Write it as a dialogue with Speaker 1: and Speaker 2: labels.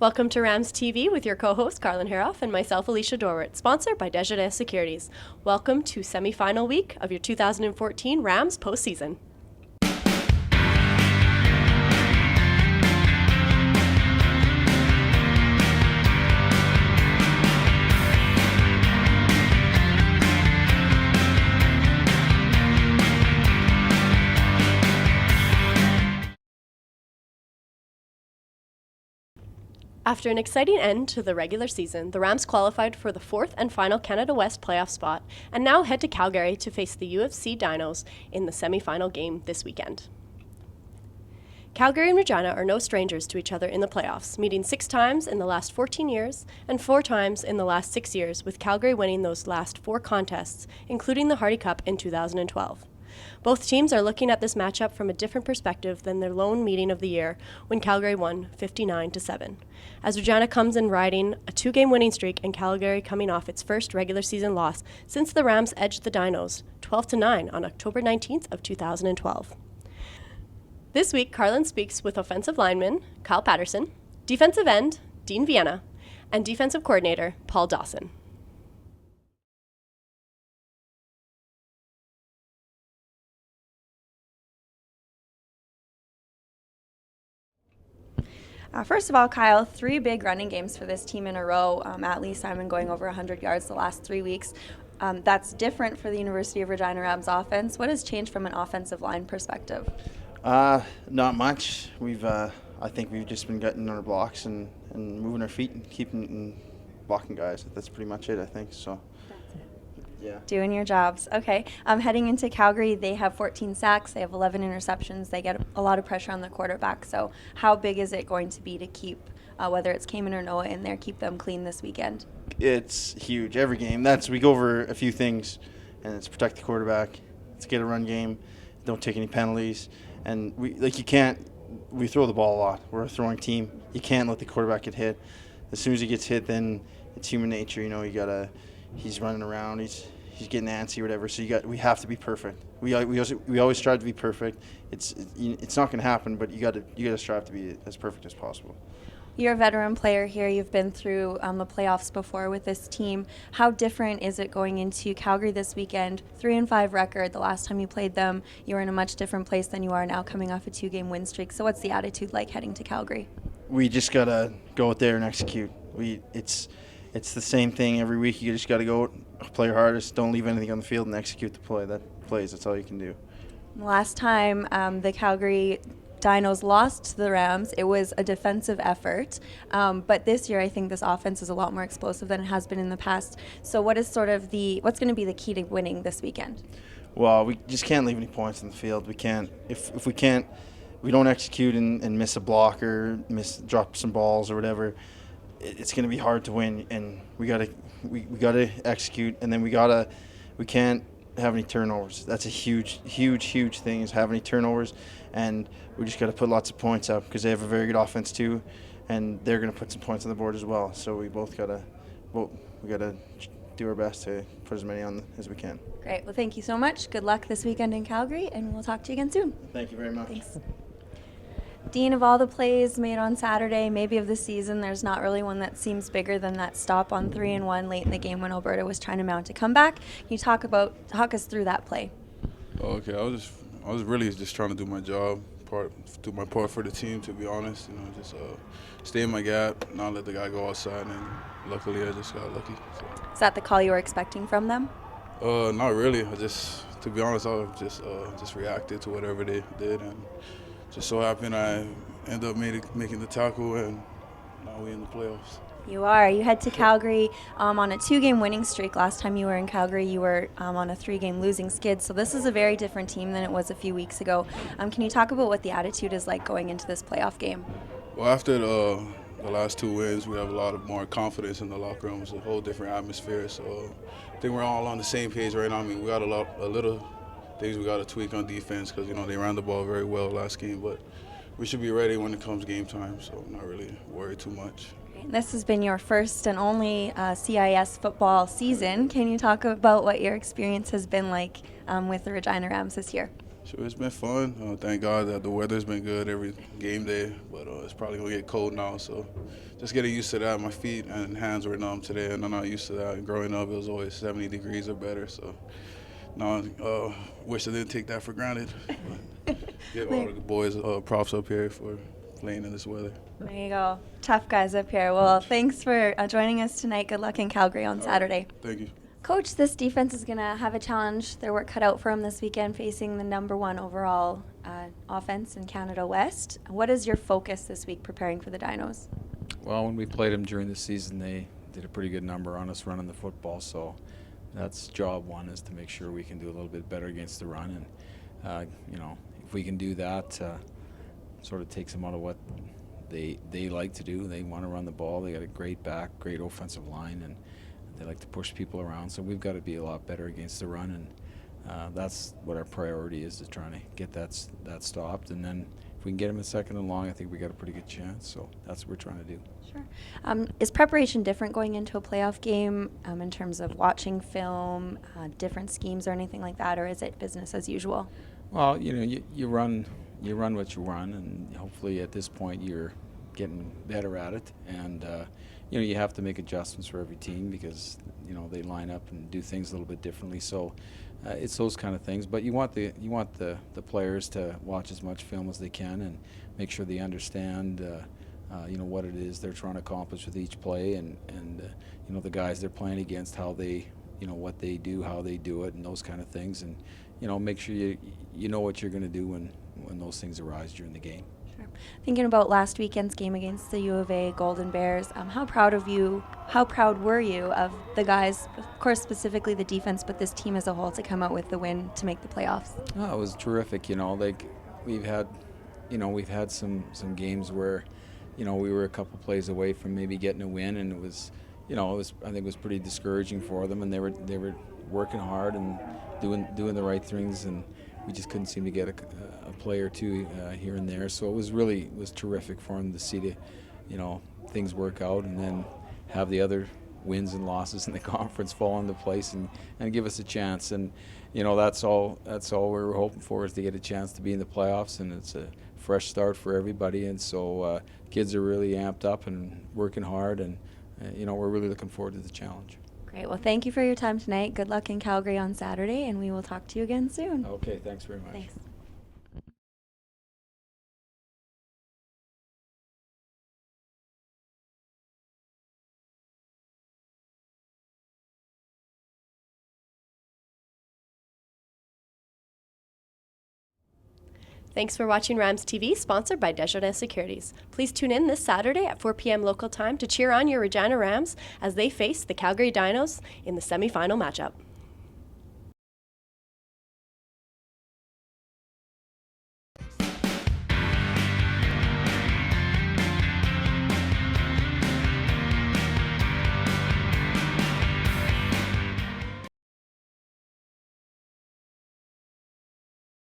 Speaker 1: Welcome to Rams TV with your co-host Carlin Haroff and myself, Alicia Dorwart, sponsored by Desjardins Securities. Welcome to semifinal week of your 2014 Rams postseason. After an exciting end to the regular season, the Rams qualified for the fourth and final Canada West playoff spot and now head to Calgary to face the UFC Dinos in the semifinal game this weekend. Calgary and Regina are no strangers to each other in the playoffs, meeting 6 times in the last 14 years and 4 times in the last 6 years, with Calgary winning those last 4 contests, including the Hardy Cup in 2012. Both teams are looking at this matchup from a different perspective than their lone meeting of the year when Calgary won 59-7. As Regina comes in riding a 2-game winning streak and Calgary coming off its first regular season loss since the Rams edged the Dinos 12-9 on October 19th of 2012. This week, Carlin speaks with offensive lineman Kyle Patterson, defensive end Dean Vienna, and defensive coordinator Paul Dawson.
Speaker 2: First of all, Kyle, 3 big running games for this team in a row. At least Simon going over 100 yards the last 3 weeks. That's different for the University of Regina Rams offense. What has changed from an offensive line perspective?
Speaker 3: Not much. I think we've just been getting our blocks and moving our feet and keeping and blocking guys. That's pretty much it, I think. So. Yeah.
Speaker 2: Doing your jobs. Okay. Heading into Calgary, they have 14 sacks. They have 11 interceptions. They get a lot of pressure on the quarterback. So how big is it going to be to keep, whether it's Cayman or Noah in there, keep them clean this weekend?
Speaker 3: It's huge. Every game. We go over a few things, and it's protect the quarterback. Let's get a run game. Don't take any penalties. And we throw the ball a lot. We're a throwing team. You can't let the quarterback get hit. As soon as he gets hit, then it's human nature. He's running around. He's getting antsy or whatever. So we have to be perfect. We always strive to be perfect. It's not going to happen, but you got to strive to be as perfect as possible.
Speaker 2: You're a veteran player here. You've been through the playoffs before with this team. How different is it going into Calgary this weekend? 3-5 record. The last time you played them, you were in a much different place than you are now, coming off a 2-game win streak. So what's the attitude like heading to Calgary?
Speaker 3: We just gotta go out there and execute. It's the same thing every week. You just got to go play your hardest. Don't leave anything on the field and execute the play. That's all you can do.
Speaker 2: Last time the Calgary Dinos lost to the Rams, it was a defensive effort. But this year, I think this offense is a lot more explosive than it has been in the past. So what's going to be the key to winning this weekend?
Speaker 3: Well, we just can't leave any points on the field. We can't. If we don't execute and miss a block or drop some balls or whatever, it's going to be hard to win, and we gotta execute, and then we can't have any turnovers. That's a huge thing, is have any turnovers, and we just got to put lots of points up because they have a very good offense too, and they're going to put some points on the board as well. So we gotta do our best to put as many on as we can.
Speaker 2: Great. Well, thank you so much. Good luck this weekend in Calgary, and we'll talk to you again soon.
Speaker 3: Thank you very much.
Speaker 2: Thanks. Dean, of all the plays made on Saturday, maybe of the season, there's not really one that seems bigger than that stop on 3-1 late in the game when Alberta was trying to mount a comeback. Can you talk us through that play?
Speaker 4: Okay, I was really just trying to do my job, do my part for the team. To be honest, just stay in my gap, not let the guy go outside, and luckily I just got lucky. So.
Speaker 2: Is that the call you were expecting from them?
Speaker 4: Not really. To be honest, I just reacted to whatever they did, and just so happened I end up making the tackle, and now we're in the playoffs.
Speaker 2: You are. You head to Calgary on a 2-game winning streak. Last time you were in Calgary, you were on a 3-game losing skid. So this is a very different team than it was a few weeks ago. Can you talk about what the attitude is like going into this playoff game?
Speaker 4: Well, after the last 2 wins, we have a lot of more confidence in the locker room. It's a whole different atmosphere. So I think we're all on the same page right now. I mean, we got a little things we got to tweak on defense because, they ran the ball very well last game. But we should be ready when it comes game time, so I'm not really worried too much.
Speaker 2: This has been your first and only CIS football season. Can you talk about what your experience has been like with the Regina Rams this year?
Speaker 4: Sure, it's been fun. Thank God that the weather's been good every game day, but it's probably going to get cold now, so just getting used to that. My feet and hands were numb today, and I'm not used to that. And growing up, it was always 70 degrees or better, so now wish I didn't take that for granted. Give all of the boys props up here for playing in this weather.
Speaker 2: There you go. Tough guys up here. Well, thanks for joining us tonight. Good luck in Calgary on Saturday.
Speaker 4: Thank you.
Speaker 2: Coach, this defense is going to have a challenge. Their work cut out for them this weekend, facing the #1 overall offense in Canada West. What is your focus this week preparing for the Dinos?
Speaker 5: Well, when we played them during the season, they did a pretty good number on us running the football. So that's job one, is to make sure we can do a little bit better against the run. And, if we can do that, sort of takes them out of what they like to do. They want to run the ball. They got a great back, great offensive line, and they like to push people around. So we've got to be a lot better against the run, and that's what our priority is trying to get that stopped. And then if we can get them in second and long, I think we got a pretty good chance. So that's what we're trying to do.
Speaker 2: Sure. Is preparation different going into a playoff game in terms of watching film, different schemes or anything like that, or is it business as usual?
Speaker 5: Well, you run what you run, and hopefully at this point you're getting better at it. And you have to make adjustments for every team because they line up and do things a little bit differently. So it's those kind of things. But you want the players to watch as much film as they can and make sure they understand what it is they're trying to accomplish with each play, and the guys they're playing against, how they what they do, how they do it, and those kind of things. And make sure you know what you're going to do when those things arise during the game.
Speaker 2: Sure. Thinking about last weekend's game against the U of A Golden Bears, how proud were you of the guys, of course specifically the defense, but this team as a whole to come out with the win to make the playoffs?
Speaker 5: Oh, it was terrific. We've had some games where we were a couple plays away from maybe getting a win, and it was I think it was pretty discouraging for them, and they were working hard and doing the right things, and we just couldn't seem to get a play or two here and there. So it was terrific for them to see things work out, and then have the other wins and losses in the conference fall into place and give us a chance. And that's all we were hoping for, is to get a chance to be in the playoffs, and it's a fresh start for everybody. And so kids are really amped up and working hard, and we're really looking forward to the challenge.
Speaker 2: Great. Well, thank you for your time tonight. Good luck in Calgary on Saturday, and we will talk to you again soon.
Speaker 5: Okay, thanks very much.
Speaker 2: Thanks.
Speaker 1: Thanks for watching Rams TV, sponsored by Desjardins Securities. Please tune in this Saturday at 4 p.m. local time to cheer on your Regina Rams as they face the Calgary Dinos in the semifinal matchup.